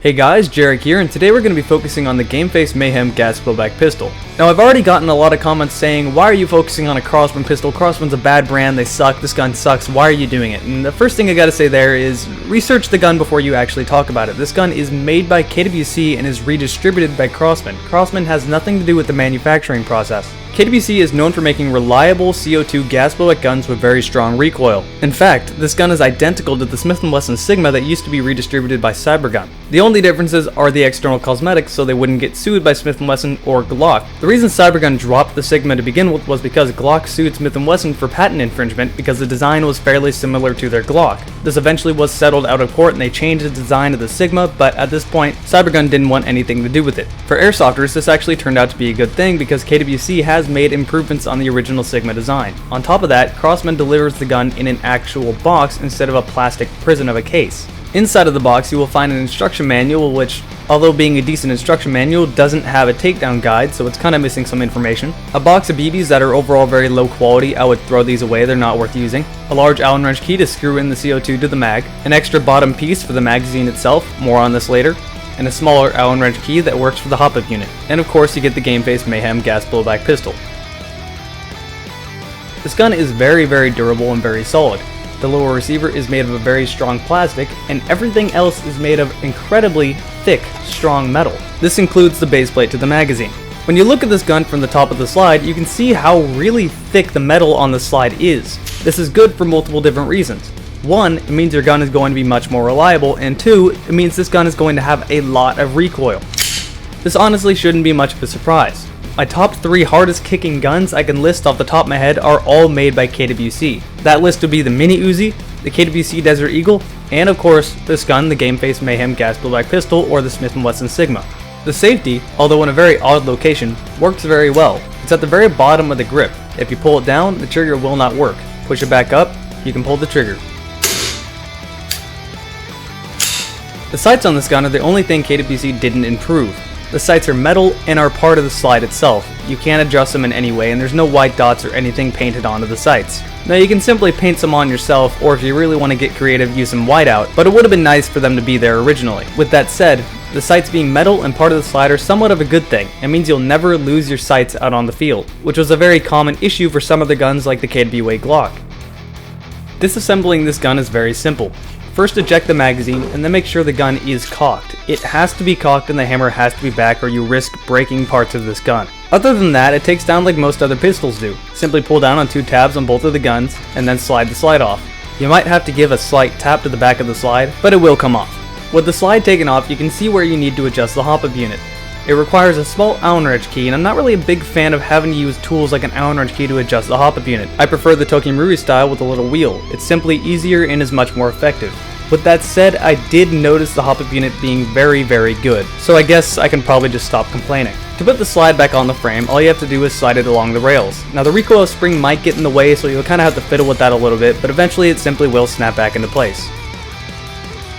Hey guys, Jarek here, and today we're going to be focusing on the GameFace Mayhem gas blowback pistol. Now I've already gotten a lot of comments saying, why are you focusing on a Crossman pistol? Crossman's a bad brand, they suck, this gun sucks, why are you doing it? And the first thing I gotta say there is, research the gun before you actually talk about it. This gun is made by KWC and is redistributed by Crossman. Crossman has nothing to do with the manufacturing process. KWC is known for making reliable CO2 gas blowback guns with very strong recoil. In fact, this gun is identical to the Smith & Wesson Sigma that used to be redistributed by Cybergun. The only differences are the external cosmetics, so they wouldn't get sued by Smith & Wesson or Glock. The reason Cybergun dropped the Sigma to begin with was because Glock sued Smith & Wesson for patent infringement because the design was fairly similar to their Glock. This eventually was settled out of court and they changed the design of the Sigma, but at this point, Cybergun didn't want anything to do with it. For airsofters, this actually turned out to be a good thing because KWC has made improvements on the original Sigma design. On top of that, Crossman delivers the gun in an actual box instead of a plastic prison of a case. Inside of the box you will find an instruction manual which, although being a decent instruction manual, doesn't have a takedown guide, so it's kind of missing some information. A box of BBs that are overall very low quality, I would throw these away, they're not worth using. A large Allen wrench key to screw in the CO2 to the mag. An extra bottom piece for the magazine itself, more on this later. And a smaller Allen wrench key that works for the hop-up unit. And of course you get the GameFace Mayhem gas blowback pistol. This gun is very durable and very solid. The lower receiver is made of a very strong plastic, and everything else is made of incredibly thick, strong metal. This includes the base plate to the magazine. When you look at this gun from the top of the slide, you can see how really thick the metal on the slide is. This is good for multiple different reasons. One, it means your gun is going to be much more reliable, and two, it means this gun is going to have a lot of recoil. This honestly shouldn't be much of a surprise. My top 3 hardest kicking guns I can list off the top of my head are all made by KWC. That list would be the Mini Uzi, the KWC Desert Eagle, and of course this gun, the GameFace Mayhem gas blowback pistol or the Smith & Wesson Sigma. The safety, although in a very odd location, works very well. It's at the very bottom of the grip. If you pull it down, the trigger will not work. Push it back up, you can pull the trigger. The sights on this gun are the only thing KWC didn't improve. The sights are metal and are part of the slide itself. You can't adjust them in any way and there's no white dots or anything painted onto the sights. Now you can simply paint some on yourself, or if you really want to get creative, use some whiteout, but it would have been nice for them to be there originally. With that said, the sights being metal and part of the slide are somewhat of a good thing. It means you'll never lose your sights out on the field, which was a very common issue for some of the guns like the KWA Glock. Disassembling this gun is very simple. First eject the magazine and then make sure the gun is cocked. It has to be cocked and the hammer has to be back or you risk breaking parts of this gun. Other than that, it takes down like most other pistols do. Simply pull down on 2 tabs on both of the guns and then slide the slide off. You might have to give a slight tap to the back of the slide, but it will come off. With the slide taken off, you can see where you need to adjust the hop-up unit. It requires a small Allen wrench key, and I'm not really a big fan of having to use tools like an Allen wrench key to adjust the hop-up unit. I prefer the Tokimuri style with a little wheel. It's simply easier and is much more effective. With that said, I did notice the hop-up unit being very good, so I guess I can probably just stop complaining. To put the slide back on the frame, all you have to do is slide it along the rails. Now the recoil spring might get in the way, so you'll kind of have to fiddle with that a little bit, but eventually it simply will snap back into place.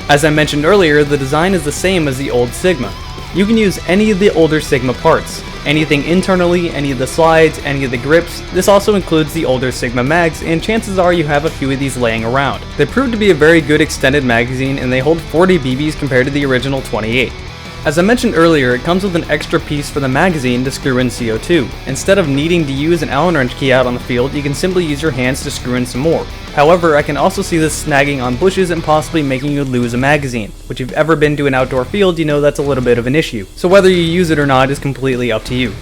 As I mentioned earlier, the design is the same as the old Sigma. You can use any of the older Sigma parts. Anything internally, any of the slides, any of the grips. This also includes the older Sigma mags, and chances are you have a few of these laying around. They proved to be a very good extended magazine and they hold 40 BBs compared to the original 28. As I mentioned earlier, it comes with an extra piece for the magazine to screw in CO2. Instead of needing to use an Allen wrench key out on the field, you can simply use your hands to screw in some more. However, I can also see this snagging on bushes and possibly making you lose a magazine. Which if you've ever been to an outdoor field, you know that's a little bit of an issue. So whether you use it or not is completely up to you.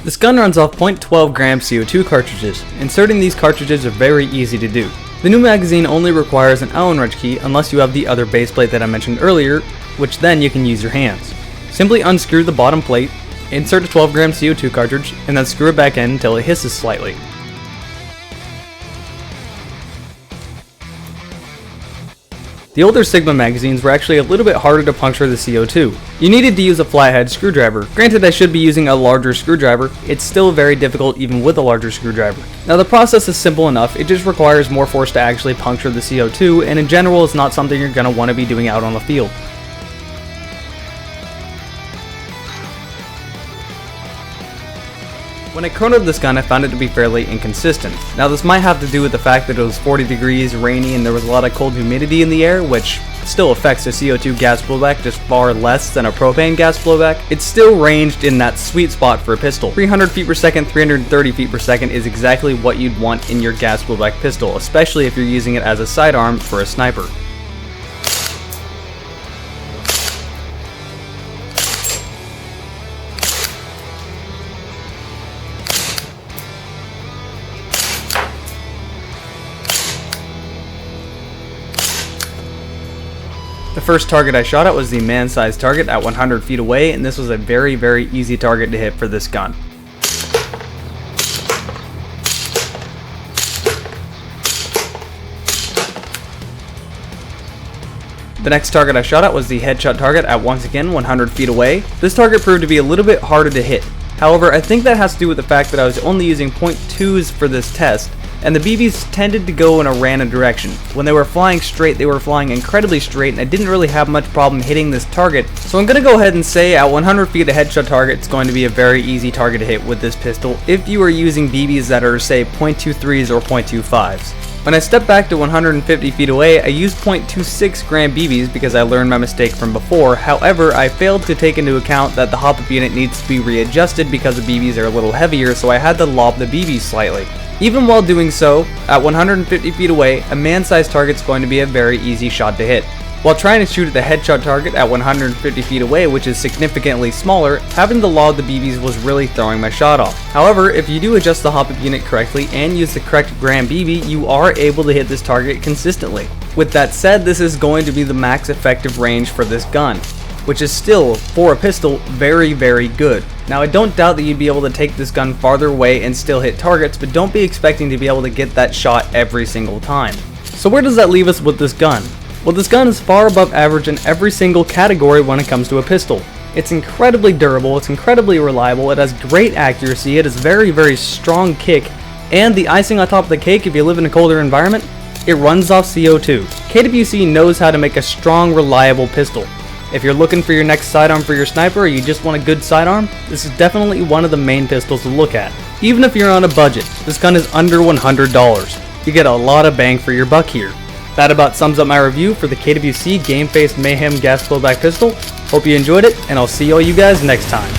This gun runs off 0.12 gram CO2 cartridges. Inserting these cartridges are very easy to do. The new magazine only requires an Allen wrench key unless you have the other base plate that I mentioned earlier, which then you can use your hands. Simply unscrew the bottom plate, insert a 12 gram CO2 cartridge, and then screw it back in until it hisses slightly. The older Sigma magazines were actually a little bit harder to puncture the CO2. You needed to use a flathead screwdriver. Granted, I should be using a larger screwdriver, it's still very difficult even with a larger screwdriver. Now the process is simple enough, it just requires more force to actually puncture the CO2, and in general it's not something you're going to want to be doing out on the field. When I chronoed this gun, I found it to be fairly inconsistent. Now this might have to do with the fact that it was 40 degrees, rainy, and there was a lot of cold humidity in the air, which still affects the CO2 gas blowback, just far less than a propane gas blowback. It's still ranged in that sweet spot for a pistol. 300 feet per second, 330 feet per second is exactly what you'd want in your gas blowback pistol, especially if you're using it as a sidearm for a sniper. The first target I shot at was the man-sized target at 100 feet away, and this was a very, very easy target to hit for this gun. The next target I shot at was the headshot target at once again 100 feet away. This target proved to be a little bit harder to hit. However, I think that has to do with the fact that I was only using .2s for this test, and the BBs tended to go in a random direction. When they were flying straight, they were flying incredibly straight, and I didn't really have much problem hitting this target. So I'm going to go ahead and say at 100 feet a headshot target is going to be a very easy target to hit with this pistol if you are using BBs that are, say, .23s or .25s. When I stepped back to 150 feet away, I used .26 gram BBs because I learned my mistake from before. However, I failed to take into account that the hop-up unit needs to be readjusted because the BBs are a little heavier, so I had to lob the BBs slightly. Even while doing so, at 150 feet away, a man-sized target is going to be a very easy shot to hit. While trying to shoot at the headshot target at 150 feet away, which is significantly smaller, having to lob the BBs was really throwing my shot off. However, if you do adjust the hop-up unit correctly and use the correct gram BB, you are able to hit this target consistently. With that said, this is going to be the max effective range for this gun, which is still, for a pistol, very, very good. Now I don't doubt that you'd be able to take this gun farther away and still hit targets, but don't be expecting to be able to get that shot every single time. So where does that leave us with this gun? Well, this gun is far above average in every single category when it comes to a pistol. It's incredibly durable, it's incredibly reliable, it has great accuracy, it has very, very strong kick, and the icing on top of the cake if you live in a colder environment, it runs off CO2. KWC knows how to make a strong, reliable pistol. If you're looking for your next sidearm for your sniper or you just want a good sidearm, this is definitely one of the main pistols to look at. Even if you're on a budget, this gun is under $100. You get a lot of bang for your buck here. That about sums up my review for the KWC GameFace Mayhem gas blowback pistol. Hope you enjoyed it, and I'll see all you guys next time.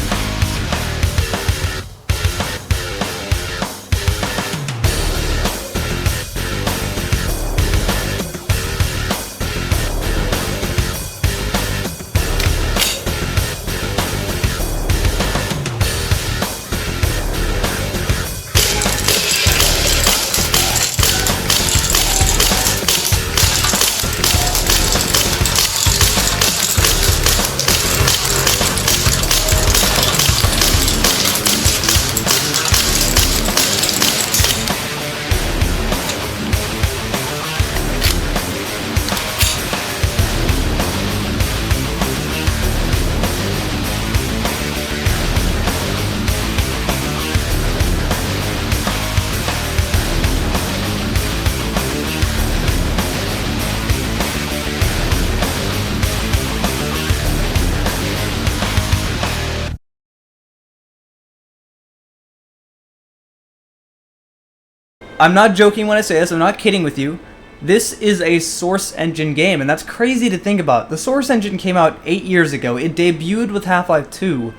I'm not joking when I say this, I'm not kidding with you. This is a Source Engine game, and that's crazy to think about. The Source Engine came out 8 years ago. It debuted with Half-Life 2,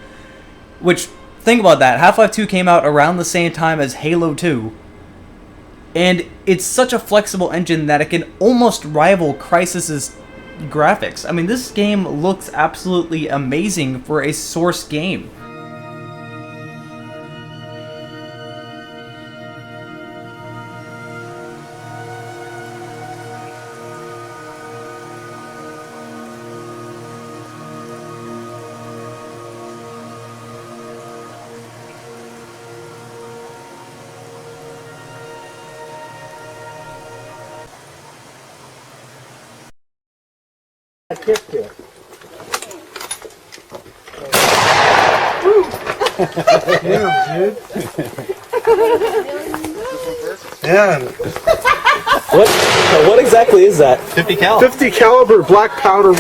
which, think about that, Half-Life 2 came out around the same time as Halo 2. And it's such a flexible engine that it can almost rival Crysis's graphics. I mean, this game looks absolutely amazing for a Source game. I kicked it. Damn, dude. Yeah. What exactly is that? 50 caliber black powder.